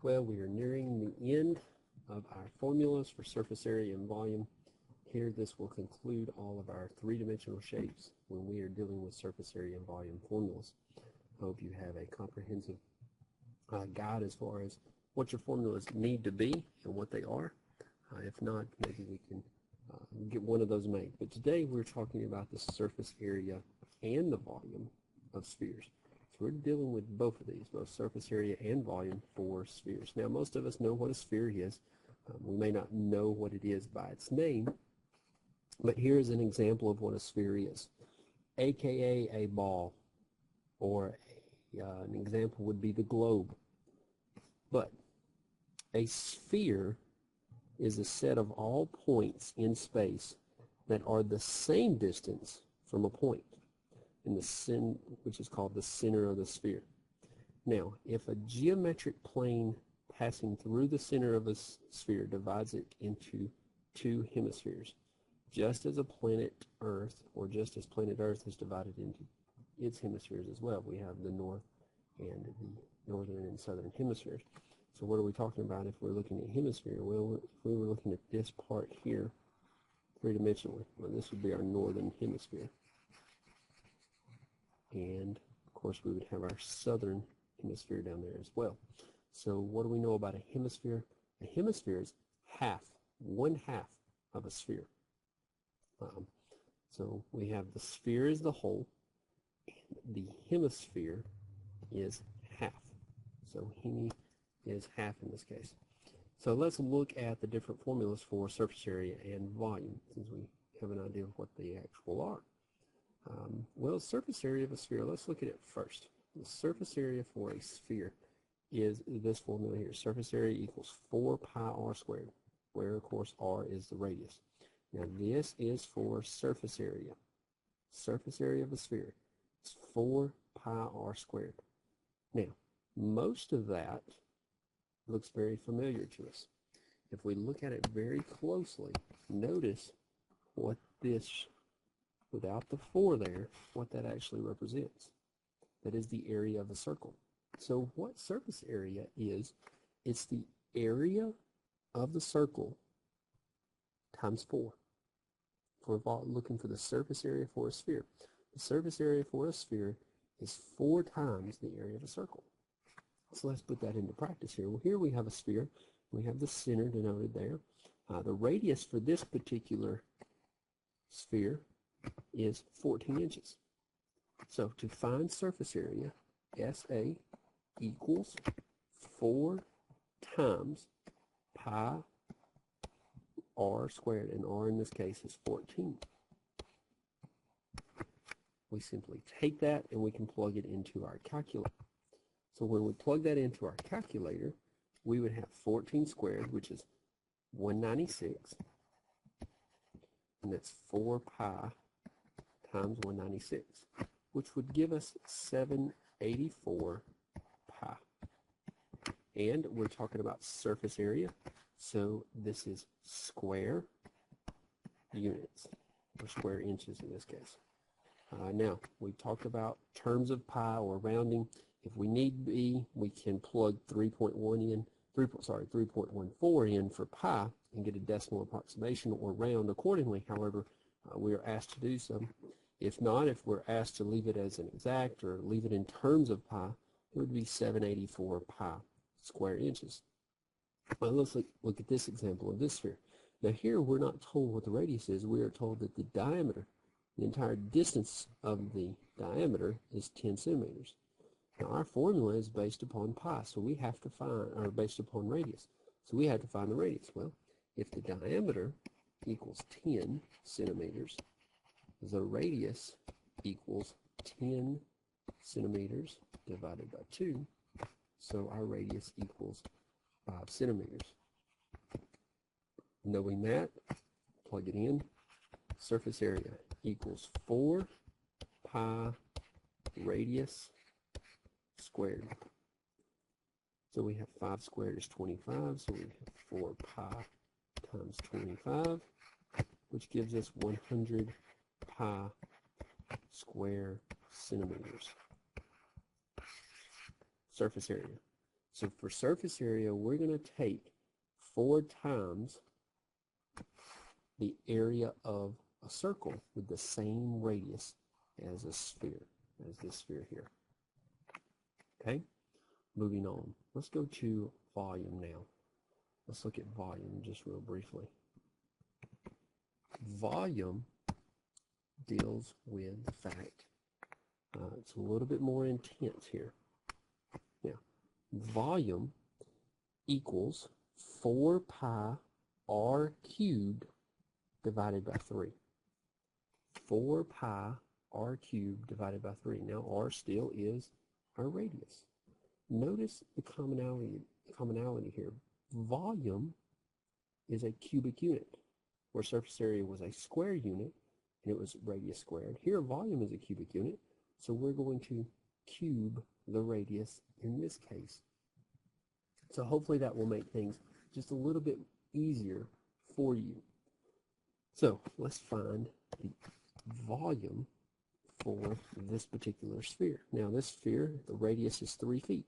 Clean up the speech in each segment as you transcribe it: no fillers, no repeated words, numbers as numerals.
Well, we are nearing the end of our formulas for surface area and volume. Here, this will conclude all of our three-dimensional shapes when we are dealing with surface area and volume formulas. I hope you have a comprehensive guide as far as what your formulas need to be and what they are. If not, maybe we can get one of those made. But today we're talking about the surface area and the volume of spheres. So we're dealing with both of these, both surface area and volume for spheres. Now, most of us know what a sphere is. We may not know what it is by its name, but here's an example of what a sphere is, aka a ball, or an example would be the globe. But a sphere is a set of all points in space that are the same distance from a point, which is called the center of the sphere. Now, if a geometric plane passing through the center of a sphere divides it into two hemispheres, just as a planet Earth, or just as planet Earth is divided into its hemispheres as well. We have the north and the northern and southern hemispheres. So what are we talking about if we're looking at hemisphere? Well, if we were looking at this part here three-dimensionally, well, this would be our northern hemisphere. And, of course, we would have our southern hemisphere down there as well. So what do we know about a hemisphere? A hemisphere is one half of a sphere. So we have the sphere as the whole, and the hemisphere is half. So hemi is half in this case. So let's look at the different formulas for surface area and volume, since we have an idea of what they actual are. Well, surface area of a sphere, let's look at it first. The surface area for a sphere is this formula here. Surface area equals 4 pi r squared, where, of course, r is the radius. Now, this is for surface area. Surface area of a sphere is 4 pi r squared. Now, most of that looks very familiar to us. If we look at it very closely, notice what this, without the 4 there, what that actually represents. That is the area of a circle. So what surface area is, it's the area of the circle times 4. We're looking for the surface area for a sphere. The surface area for a sphere is 4 times the area of a circle. So let's put that into practice here. Well, here we have a sphere. We have the center denoted there. The radius for this particular sphere is 14 inches. So to find surface area, SA equals 4 times pi r squared, and r in this case is 14. We simply take that and we can plug it into our calculator. So when we plug that into our calculator, we would have 14 squared, which is 196, and that's 4 pi times 196, which would give us 784 pi. And we're talking about surface area, so this is square units, or square inches in this case. Now, we've talked about terms of pi or rounding. If we need be, we can plug 3.14 in for pi and get a decimal approximation or round accordingly. However, we are asked to do so. If not, if we're asked to leave it as an exact or leave it in terms of pi, it would be 784 pi square inches. Well, let's look at this example of this sphere. Now here we're not told what the radius is. We are told that the diameter, the entire distance of the diameter, is 10 centimeters. Now our formula is based upon pi, so we have to find, or based upon radius. So we have to find the radius. Well, if the diameter equals 10 centimeters, the radius equals 10 centimeters divided by 2, so our radius equals 5 centimeters. Knowing that, plug it in. Surface area equals 4 pi radius squared. So we have 5 squared is 25, so we have 4 pi times 25, which gives us 100 pi square centimeters. Surface area. So for surface area, we're going to take 4 times the area of a circle with the same radius as a sphere, as this sphere here. Okay, moving on. Let's go to volume now. Let's look at volume just real briefly. Volume deals with the fact, it's a little bit more intense here. Now, volume equals 4 pi r cubed divided by 3. 4 pi r cubed divided by 3. Now, r still is our radius. Notice the commonality here. Volume is a cubic unit, where surface area was a square unit, and it was radius squared. Here, volume is a cubic unit, so we're going to cube the radius in this case. So hopefully that will make things just a little bit easier for you. So let's find the volume for this particular sphere. Now this sphere, the radius is 3 feet.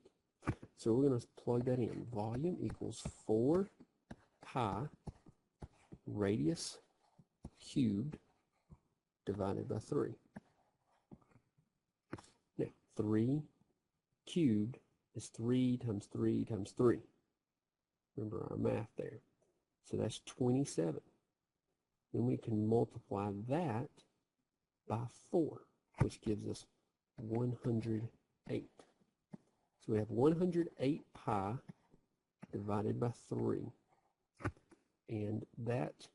So we're going to plug that in. Volume equals 4 pi radius cubed divided by 3. Now 3 cubed is 3 times 3 times 3. Remember our math there. So that's 27. Then we can multiply that by 4, which gives us 108. So we have 108 pi divided by 3. And that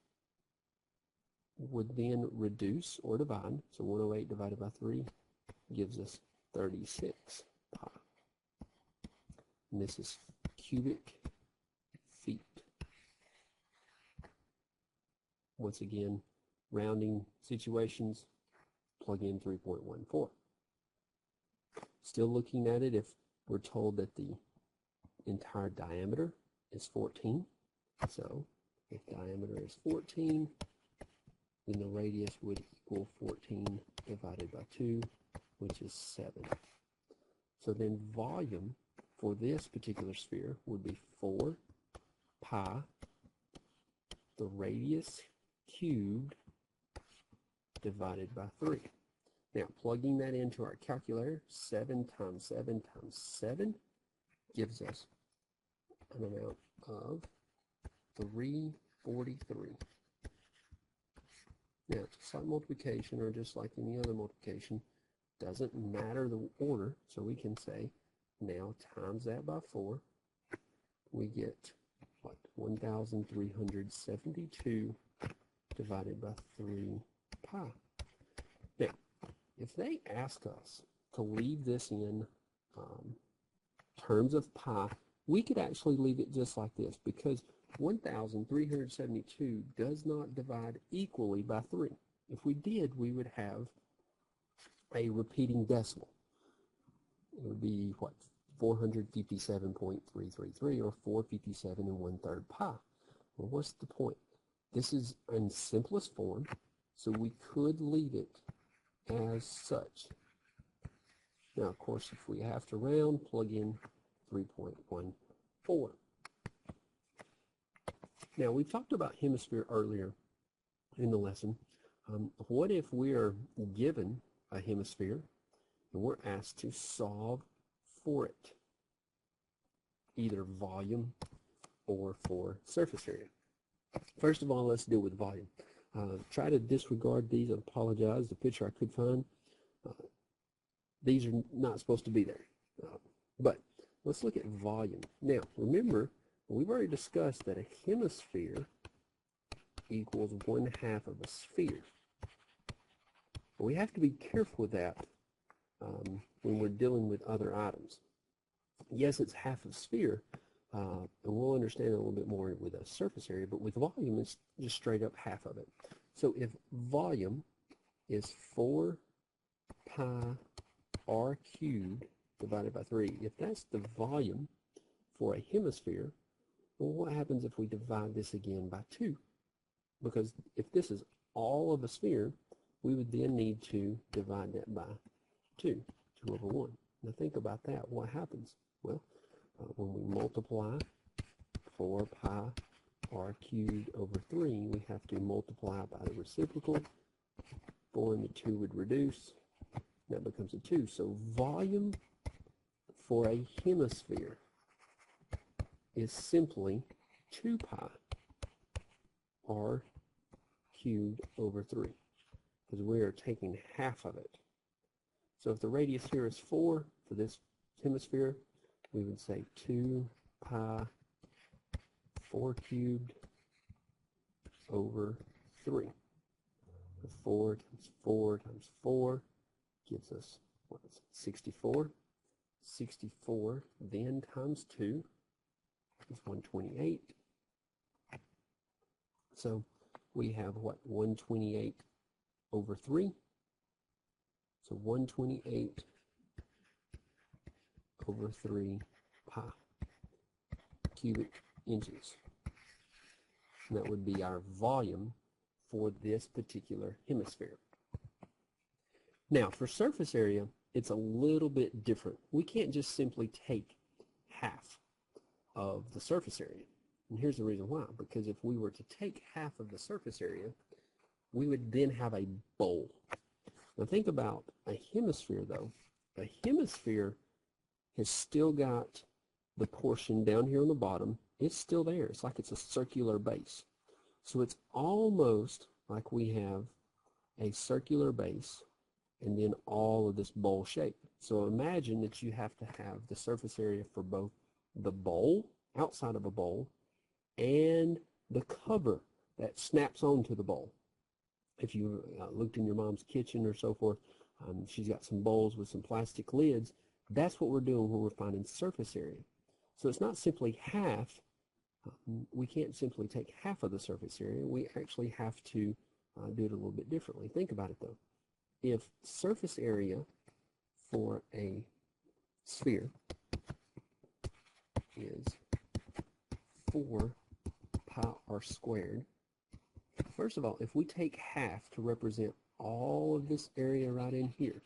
would then reduce or divide. So 108 divided by 3 gives us 36 pi. And this is cubic feet. Once again, rounding situations, plug in 3.14. Still looking at it, if we're told that the entire diameter is 14, so if diameter is 14, then the radius would equal 14 divided by 2, which is 7. So then volume for this particular sphere would be 4 pi, the radius cubed, divided by 3. Now, plugging that into our calculator, 7 times 7 times 7 gives us an amount of 343. Now, just like multiplication, or just like any other multiplication, doesn't matter the order, so we can say, now times that by 4, we get, what, 1,372 divided by 3 pi. Now, if they asked us to leave this in terms of pi, we could actually leave it just like this, because 1,372 does not divide equally by 3. If we did, we would have a repeating decimal. It would be, what, 457.333, or 457 1/3 pi. Well, what's the point? This is in simplest form, so we could leave it as such. Now, of course, if we have to round, plug in 3.14. Now, we talked about hemisphere earlier in the lesson. What if we are given a hemisphere and we're asked to solve for it, either volume or for surface area? First of all, let's deal with volume. Try to disregard these. I apologize. The picture I could find, these are not supposed to be there. But let's look at volume. Now, remember, we've already discussed that a hemisphere equals 1/2 of a sphere. But we have to be careful with that when we're dealing with other items. Yes, it's half a sphere, and we'll understand it a little bit more with a surface area, but with volume, it's just straight up half of it. So if volume is 4 pi r cubed divided by 3, if that's the volume for a hemisphere, well, what happens if we divide this again by 2? Because if this is all of a sphere, we would then need to divide that by 2 over 1. Now think about that. What happens? Well, when we multiply 4 pi r cubed over 3, we have to multiply by the reciprocal. 4 and the 2 would reduce. That becomes a 2. So volume for a hemisphere is simply 2 pi r cubed over 3, because we are taking half of it. So if the radius here is 4 for this hemisphere, we would say 2 pi 4 cubed over 3. 4 times 4 times 4 gives us, what is it, 64. 64 then times 2 is 128. So we have what, 128 over 3. So 128 over 3 pi cubic inches. And that would be our volume for this particular hemisphere. Now, for surface area, it's a little bit different. We can't just simply take half of the surface area. And here's the reason why. Because if we were to take half of the surface area, we would then have a bowl. Now think about a hemisphere, though. A hemisphere has still got the portion down here on the bottom. It's still there. It's like it's a circular base. So it's almost like we have a circular base and then all of this bowl shape. So imagine that you have to have the surface area for both the bowl, outside of a bowl, and the cover that snaps onto the bowl. If you looked in your mom's kitchen or so forth, she's got some bowls with some plastic lids. That's what we're doing when we're finding surface area. So it's not simply half. We can't simply take half of the surface area. We actually have to do it a little bit differently. Think about it, though. If surface area for a sphere is 4 pi r squared, first of all, if we take half to represent all of this area right in here,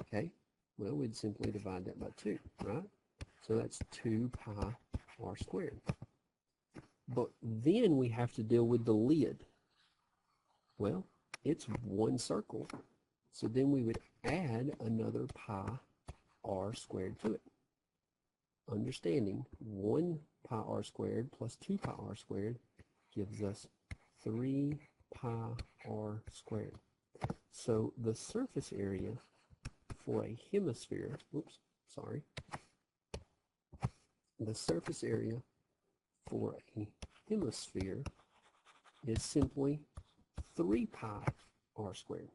okay, well, we'd simply divide that by 2, right? So that's 2 pi r squared. But then we have to deal with the lid. Well, it's one circle, so then we would add another pi r squared to it. Understanding 1 pi r squared plus 2 pi r squared gives us 3 pi r squared. So the surface area for a hemisphere, the surface area for a hemisphere is simply 3 pi r squared.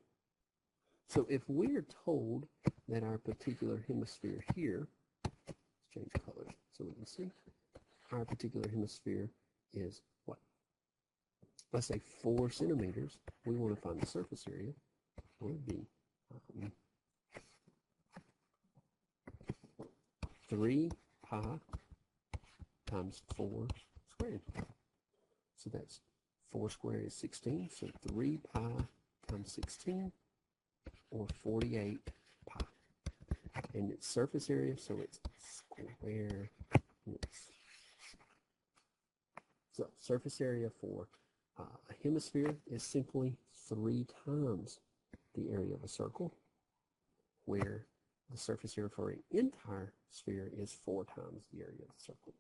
So if we're told that our particular hemisphere here, let's change colors so we can see, our particular hemisphere is what? Let's say 4 centimeters. We want to find the surface area. It would be 3 pi times 4 squared. So that's 4 squared is 16, so 3 pi times 16, or 48 pi. And it's surface area, so it's square roots. So surface area for a hemisphere is simply 3 times the area of a circle, where the surface area for an entire sphere is 4 times the area of the circle.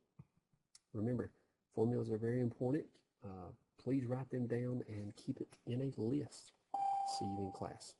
Remember, formulas are very important. Please write them down and keep it in a list. See you in class.